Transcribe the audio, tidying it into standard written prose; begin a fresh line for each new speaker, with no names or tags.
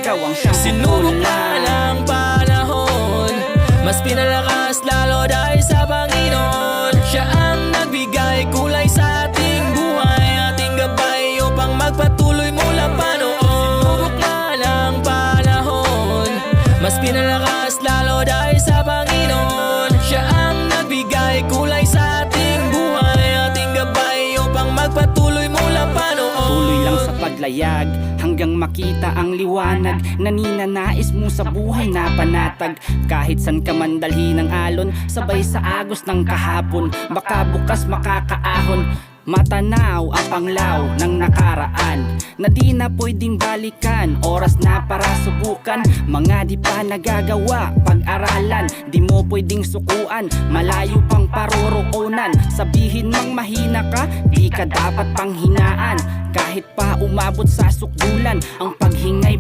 ikaw ang siyang
Sinubok na ng panahon, mas pinalakas lalo dahil sa Panginoon. Siya ang nagbigay kulay sa ating buhay, ating gabay upang magpatuloy mula pa noon. Sinubok na ng panahon, mas pinalakas lalo dahil sa Panginoon. Siya ang nagbigay kulay sa ating buhay, ating gabay upang magpatuloy mula pa noon.
Tuloy lang sa paglayag hanggang makita ang liwanag na ninanais mo sa buhay na panatag. Kahit san ka man dalhin ng alon, sabay sa agos ng kahapon, baka bukas makakaahon. Matanaw ang panglaw ng nakaraan na di na pwedeng balikan. Oras na para subukan mga di pa nagagawa, pag-aralan, di mo pwedeng sukuan. Malayo pang paroroonan, sabihin mang mahina ka, di ka dapat panghinaan. Kahit pa umabot sa sukdulan, ang paghingay